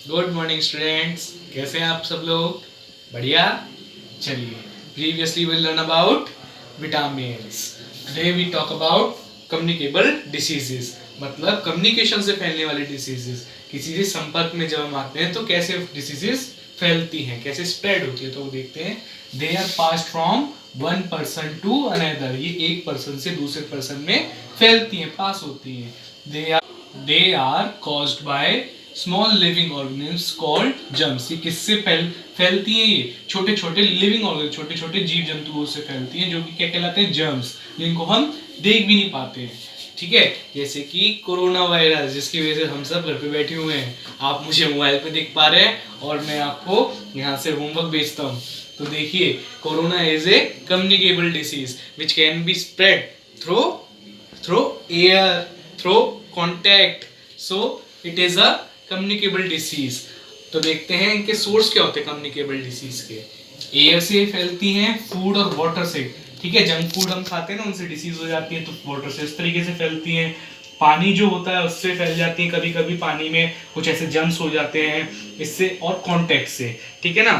Good morning students, कैसे हैं आप सब लोग? बढ़िया। चलिए, previously we learn about vitamins. Today we talk about communicable diseases, मतलब कम्युनिकेशन से फैलने वाले डिसीजेस। किसी से संपर्क में जब हम आते हैं तो कैसे डिसीजेस फैलती हैं, कैसे स्प्रेड होती है, तो वो देखते हैं। They are passed from one person to another, ये एक पर्सन से दूसरे पर्सन में फैलती हैं, पास होती हैं। They are caused by small living organisms called germs. ये किससे फैलती है? ये छोटे छोटे लिविंग ऑर्गेनिज्म, छोटे छोटे जीव जंतुओं से फैलती हैं, जो कि क्या कहलाते हैं? जर्म्स, जिनको हम देख भी नहीं पाते हैं। ठीक है, जैसे कि कोरोना वायरस, जिसकी वजह से हम सब घर पे बैठे हुए हैं। आप मुझे मोबाइल पे देख पा रहे हैं और मैं आपको यहाँ से होमवर्क भेजता हूँ। तो देखिए, corona is a communicable disease which can be spread through through air, through contact, so it is a communicable disease. तो देखते हैं इनके सोर्स क्या होते हैं कम्युनिकेबल डिसीज के। एयर से फैलती हैं, फूड और वाटर से। ठीक है, जंक फूड हम खाते हैं ना, उनसे डिसीज हो जाती है, तो वाटर से इस तरीके से फैलती हैं। पानी जो होता है उससे फैल जाती है, कभी कभी पानी में कुछ ऐसे जम्स हो जाते हैं इससे, और कॉन्टेक्ट से। ठीक है ना।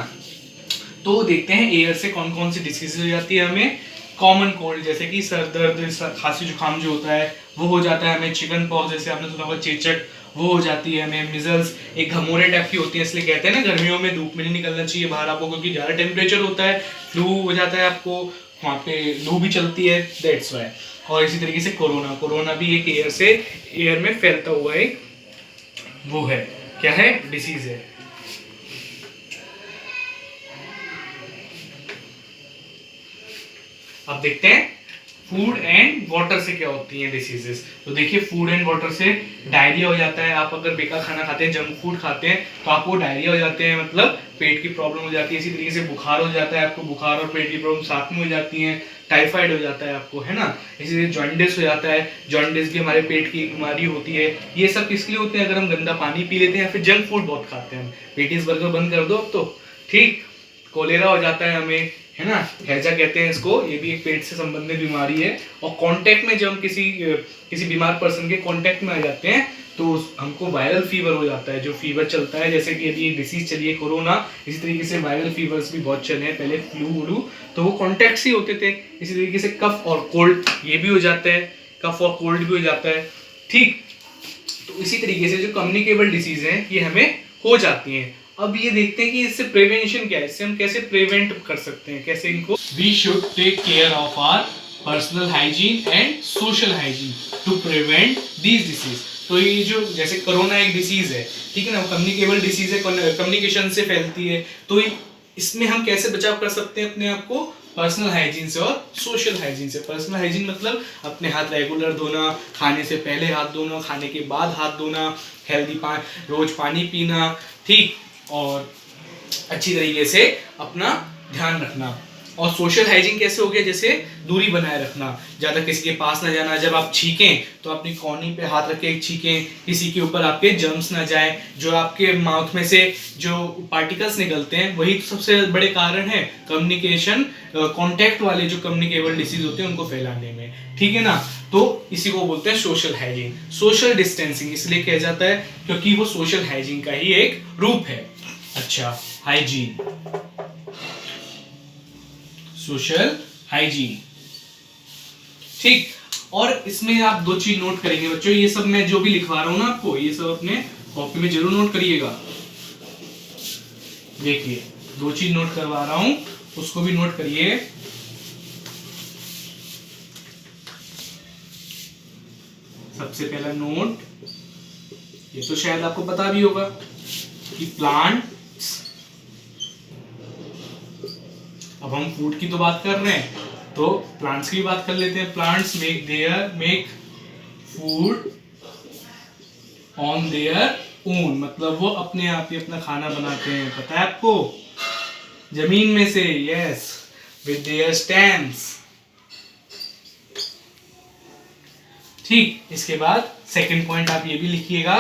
तो देखते हैं एयर से कौन कौन सी डिसीज हो जाती है हमें। कॉमन कोल्ड, जैसे कि सर दर्द, खांसी जुकाम जो होता है वो हो जाता है हमें। चिकन पॉक्स, जैसे आपने सुना होगा चेचक, वो हो जाती है हमें। मिजल्स एक घमोरे टाइप की होती है, इसलिए कहते हैं ना गर्मियों में धूप में नहीं निकलना चाहिए बाहर आपको, क्योंकि ज़्यादा टेम्परेचर होता है, फ्लू हो जाता है आपको, वहाँ पे लू भी चलती है, दैट्स वाई। और इसी तरीके से कोरोना, कोरोना भी एक एयर से, एयर में फैलता हुआ एक वो है, क्या है? डिसीज है। अब देखते हैं फूड एंड वाटर से क्या होती हैं डिसीजेस। तो देखिए, फूड एंड वाटर से डायरिया हो जाता है। आप अगर बेकार खाना खाते हैं, जंक फूड खाते हैं, तो आपको डायरिया हो जाते हैं, मतलब पेट की प्रॉब्लम हो जाती है। इसी तरीके से बुखार हो जाता है आपको, बुखार और पेट की प्रॉब्लम साथ में हो जाती हैं। टाइफाइड हो जाता है आपको, है ना। इसी तरह जॉन्डिस हो जाता है, जॉन्डिस भी हमारे पेट की बीमारी होती है। ये सब किस लिए होते हैं? अगर हम गंदा पानी पी लेते हैं या फिर जंक फूड बहुत खाते हैं। पेटीज बर्गर बंद कर दो अब तो। ठीक, कोलेरा हो जाता है हमें, है ना, हैजा कहते हैं इसको, ये भी एक पेट से संबंधित बीमारी है। और कांटेक्ट में जब हम किसी बीमार पर्सन के कांटेक्ट में आ जाते हैं तो हमको वायरल फीवर हो जाता है, जो फीवर चलता है, जैसे कि अभी डिसीज चली है कोरोना, इसी तरीके से वायरल फीवर्स भी बहुत चले हैं, पहले फ्लू वलू, तो वो कॉन्टेक्ट ही होते थे। इसी तरीके से कफ और कोल्ड, ये भी हो जाता है, कफ और कोल्ड भी हो जाता है। ठीक, तो इसी तरीके से जो कम्युनिकेबल डिसीज हैं ये हमें हो जाती हैं। अब ये देखते हैं कि इससे प्रिवेंशन क्या है, इससे हम कैसे प्रिवेंट कर सकते हैं, कैसे इनको। We should take care of our personal hygiene and social hygiene to prevent these disease. तो ये जो जैसे कोरोना एक डिसीज है, ठीक है ना, कम्युनिकेबल डिसीज है, कम्युनिकेशन से फैलती है, तो इसमें हम कैसे बचाव कर सकते हैं अपने आप को? पर्सनल हाइजीन से और सोशल हाइजीन से। पर्सनल हाइजीन मतलब अपने हाथ रेगुलर धोना, खाने से पहले हाथ धोना, खाने के बाद हाथ धोना, हेल्दी रोज पानी पीना, ठीक, और अच्छी तरीके से अपना ध्यान रखना। और सोशल हाइजीन कैसे हो गया? जैसे दूरी बनाए रखना, ज़्यादा किसी के पास ना जाना, जब आप छींकें तो अपनी कोहनी पे हाथ रख के छींकें, किसी के ऊपर आपके जर्म्स ना जाए। जो आपके माउथ में से जो पार्टिकल्स निकलते हैं वही तो सबसे बड़े कारण है कम्युनिकेशन, कॉन्टैक्ट वाले जो कम्युनिकेबल डिसीज होते हैं उनको फैलाने में। ठीक है ना। तो इसी को बोलते हैं सोशल हाइजीन। सोशल डिस्टेंसिंग इसलिए कहा जाता है क्योंकि वो सोशल हाइजीन का ही एक रूप है। अच्छा, हाइजीन, सोशल हाइजीन, ठीक। और इसमें आप दो चीज नोट करेंगे बच्चों, ये सब मैं जो भी लिखवा रहा हूं ना आपको, ये सब अपने कॉपी में जरूर नोट करिएगा। देखिए, दो चीज नोट करवा रहा हूं, उसको भी नोट करिए। सबसे पहला नोट, ये तो शायद आपको पता भी होगा कि प्लांट, अब हम फूड की तो बात कर रहे हैं तो प्लांट्स की बात कर लेते हैं। Plants make food on their own, मतलब वो अपने आप ही अपना खाना बनाते हैं, पता है आपको, जमीन में से, यस, विद देयर स्टेम्स। ठीक, इसके बाद सेकंड पॉइंट आप ये भी लिखिएगा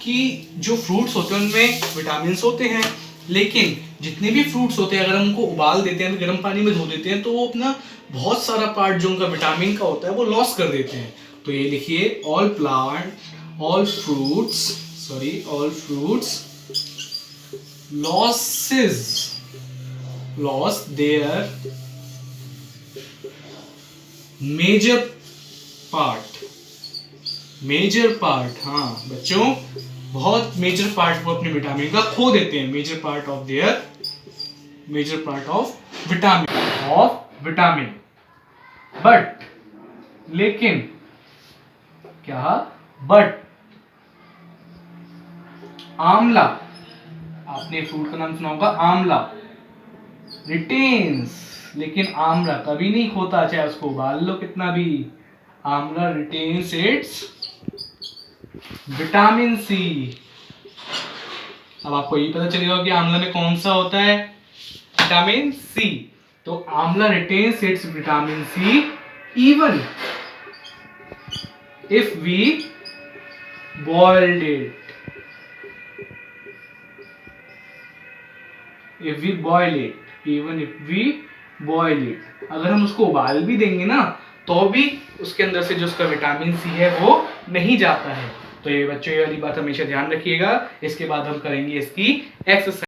कि जो फ्रूट्स होते हैं उनमें विटामिन होते हैं, लेकिन जितने भी फ्रूट्स होते हैं अगर हम उनको उबाल देते हैं, गर्म पानी में धो देते हैं, तो वो अपना बहुत सारा पार्ट जो उनका विटामिन का होता है वो लॉस कर देते हैं। तो ये लिखिए, all fruits losses lost their major part, हाँ बच्चों, बहुत मेजर पार्ट वो अपने विटामिन का खो देते हैं, major part of vitamin. But लेकिन क्या, बट आंवला, आपने फ्रूट का नाम सुना होगा आंवला, रिटेन्स, लेकिन आंवला कभी नहीं खोता, चाहे उसको उबाल लो कितना भी, आंवला रिटेन्स इट्स विटामिन सी। अब आपको ये पता चलेगा कि आंवला में कौन सा होता है, विटामिन सी। तो आंवला retains its vitamin C even if we boiled it, अगर हम उसको उबाल भी देंगे ना तो भी उसके अंदर से जो उसका विटामिन सी है वो नहीं जाता है। तो ये बच्चों, ये वाली बात हमेशा ध्यान रखिएगा। इसके बाद हम करेंगे इसकी एक्सरसाइज।